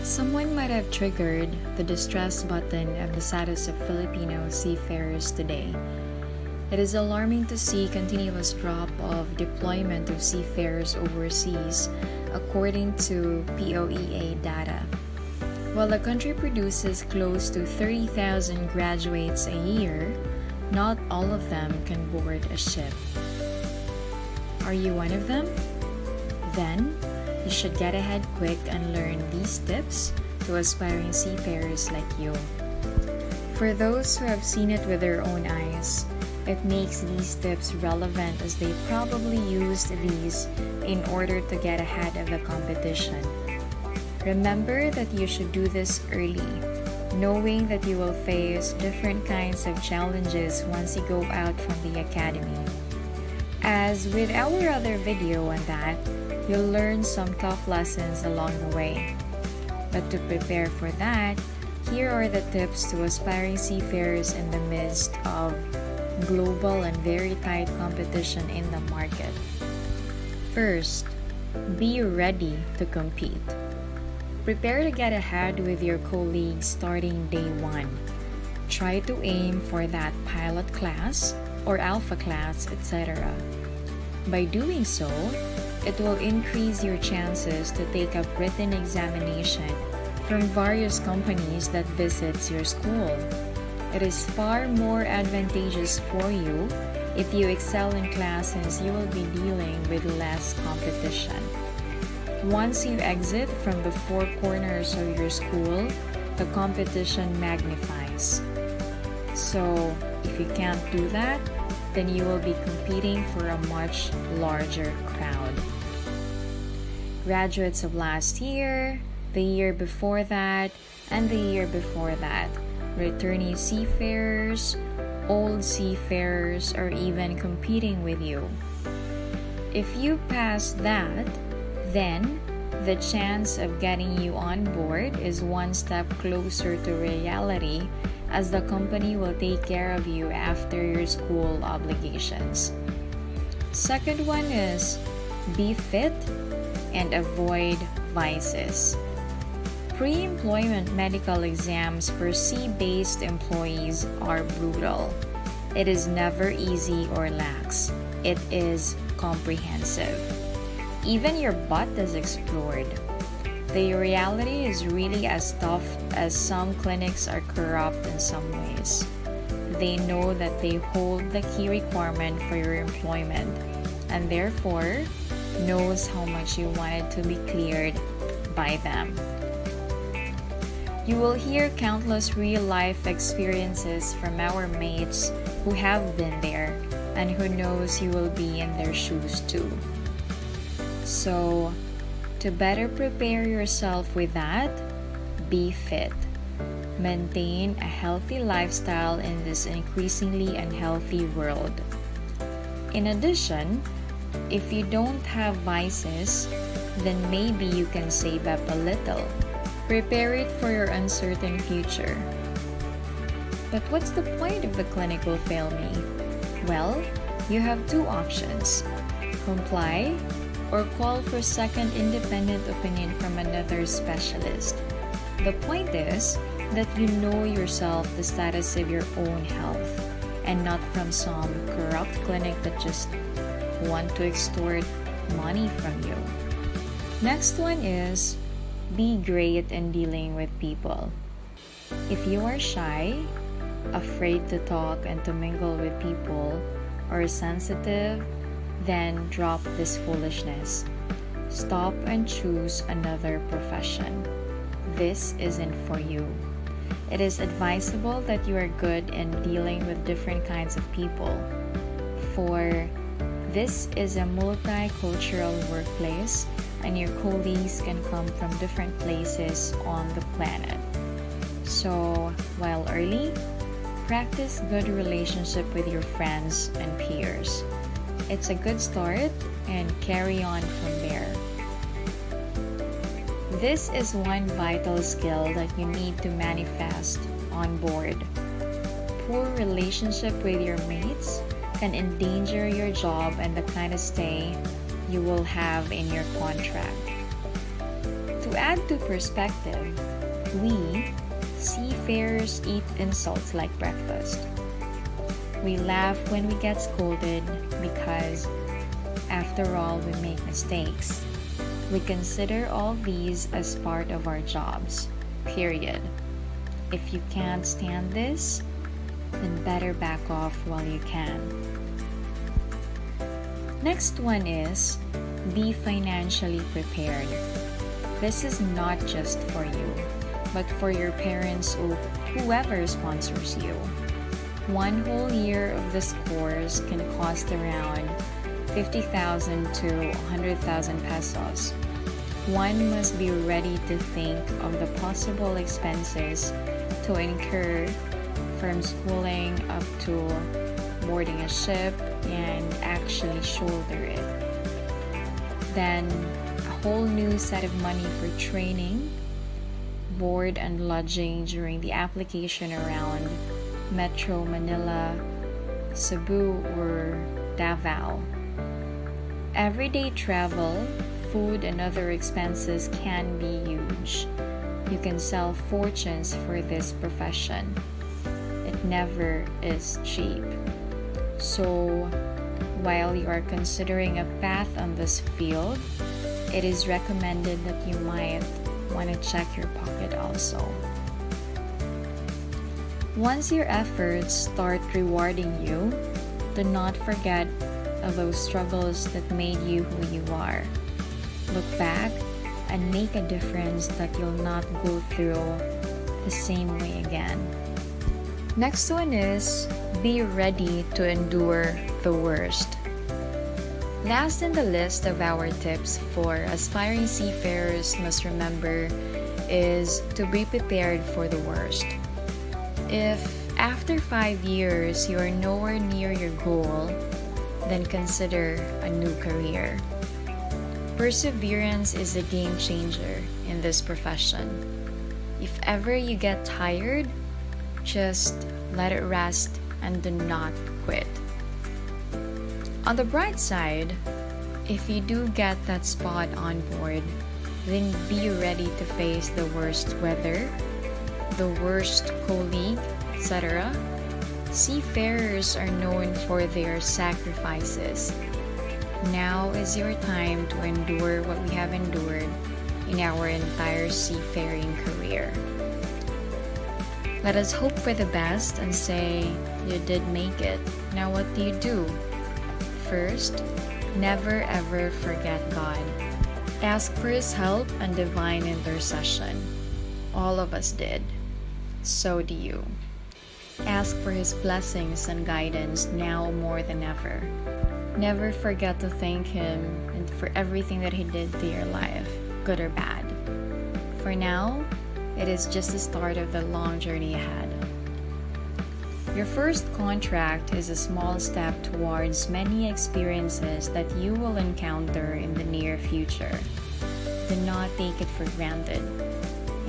Someone might have triggered the distress button of the status of Filipino seafarers today. It is alarming to see continuous drop of deployment of seafarers overseas, according to POEA data. While the country produces close to 30,000 graduates a year, not all of them can board a ship. Are you one of them? Then, you should get ahead quick and learn these tips to aspiring seafarers like you. For those who have seen it with their own eyes, it makes these tips relevant as they probably used these in order to get ahead of the competition. Remember that you should do this early, knowing that you will face different kinds of challenges once you go out from the academy. As with our other video on that, you'll learn some tough lessons along the way. But to prepare for that, here are the tips to aspiring seafarers in the midst of global and very tight competition in the market. First, be ready to compete. Prepare to get ahead with your colleagues starting day one. Try to aim for that pilot class or alpha class, etc. By doing so, it will increase your chances to take a written examination from various companies that visits your school. It is far more advantageous for you if you excel in class since you will be dealing with less competition. Once you exit from the four corners of your school, the competition magnifies. So, if you can't do that, then you will be competing for a much larger crowd. Graduates of last year, the year before that, and the year before that, returnee seafarers, old seafarers are even competing with you. If you pass that, then the chance of getting you on board is one step closer to reality, as the company will take care of you after your school obligations. Second one is be fit and avoid vices. Pre-employment medical exams for sea-based employees are brutal. It is never easy or lax. It is comprehensive. Even your butt is explored. The reality is really as tough as some clinics are corrupt in some ways. They know that they hold the key requirement for your employment and therefore knows how much you wanted to be cleared by them. You will hear countless real-life experiences from our mates who have been there and who knows you will be in their shoes too. So, to better prepare yourself with that, be fit. Maintain a healthy lifestyle in this increasingly unhealthy world. In addition, if you don't have vices, then maybe you can save up a little. Prepare it for your uncertain future. But what's the point if the clinic will fail me? Well, you have two options: comply or call for second independent opinion from another specialist. The point is that you know yourself the status of your own health and not from some corrupt clinic that just want to extort money from you. Next one is be great in dealing with people. If you are shy, afraid to talk and to mingle with people, or sensitive, then drop this foolishness. Stop and choose another profession. This isn't for you. It is advisable that you are good in dealing with different kinds of people, for this is a multicultural workplace and your colleagues can come from different places on the planet. So, while early, practice good relationship with your friends and peers. It's a good start and carry on from there. This is one vital skill that you need to manifest on board. Poor relationship with your mates can endanger your job and the kind of stay you will have in your contract. To To add to perspective, we seafarers eat insults like breakfast. We laugh when we get scolded because, after all, we make mistakes. We consider all these as part of our jobs, period. If you can't stand this, then better back off while you can. Next one is, be financially prepared. This is not just for you, but for your parents or whoever sponsors you. One whole year of this course can cost around 50,000 to 100,000 pesos. One must be ready to think of the possible expenses to incur from schooling up to boarding a ship and actually shoulder it. Then a whole new set of money for training, board and lodging during the application around Metro Manila, Cebu, or Davao. Everyday travel, food, and other expenses can be huge. You can sell fortunes for this profession. It never is cheap. So, while you are considering a path on this field, it is recommended that you might want to check your pocket also. Once your efforts start rewarding you, do not forget of those struggles that made you who you are. Look back and make a difference that you'll not go through the same way again. Next one is, be ready to endure the worst. Last in the list of our tips for aspiring seafarers must remember is to be prepared for the worst. If after 5 years you are nowhere near your goal, then consider a new career. Perseverance is a game changer in this profession. If ever you get tired, just let it rest and do not quit. On the bright side, if you do get that spot on board, then be ready to face the worst weather, the worst colleague, etc. Seafarers are known for their sacrifices. Now is your time to endure what we have endured in our entire seafaring career. Let us hope for the best and say, you did make it. Now what do? First, never ever forget God. Ask for His help and divine intercession. All of us did. So do you. Ask for His blessings and guidance now more than ever. Never forget to thank Him and for everything that He did to your life, good or bad. For now, it is just the start of the long journey ahead. Your first contract is a small step towards many experiences that you will encounter in the near future. Do not take it for granted,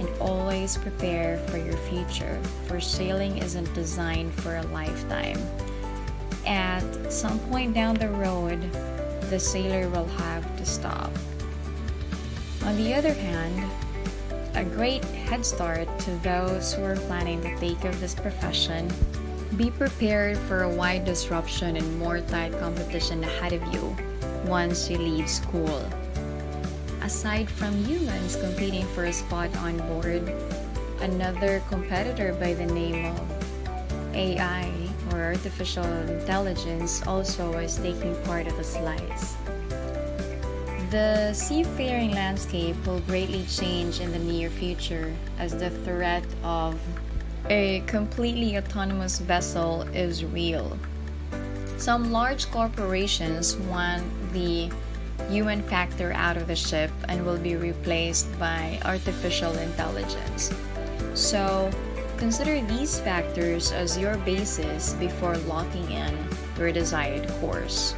and always prepare for your future, for sailing isn't designed for a lifetime. At some point down the road, the sailor will have to stop. On the other hand, a great head start to those who are planning to take up this profession. Be prepared for a wide disruption and more tight competition ahead of you once you leave school. Aside from humans competing for a spot on board, another competitor by the name of AI or artificial intelligence also is taking part of the slides. The seafaring landscape will greatly change in the near future as the threat of a completely autonomous vessel is real. Some large corporations want the human factor out of the ship and will be replaced by artificial intelligence. So, consider these factors as your basis before locking in your desired course.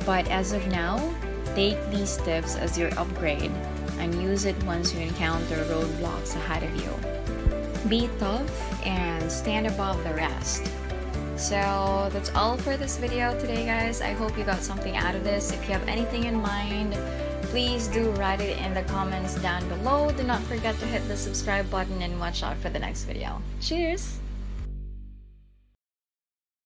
But as of now, take these tips as your upgrade and use it once you encounter roadblocks ahead of you. Be tough and stand above the rest. So that's all for this video today, guys. I hope you got something out of this. If you have anything in mind, Please do write it in the comments down below. Do not forget to hit the subscribe button and watch out for the next video. Cheers!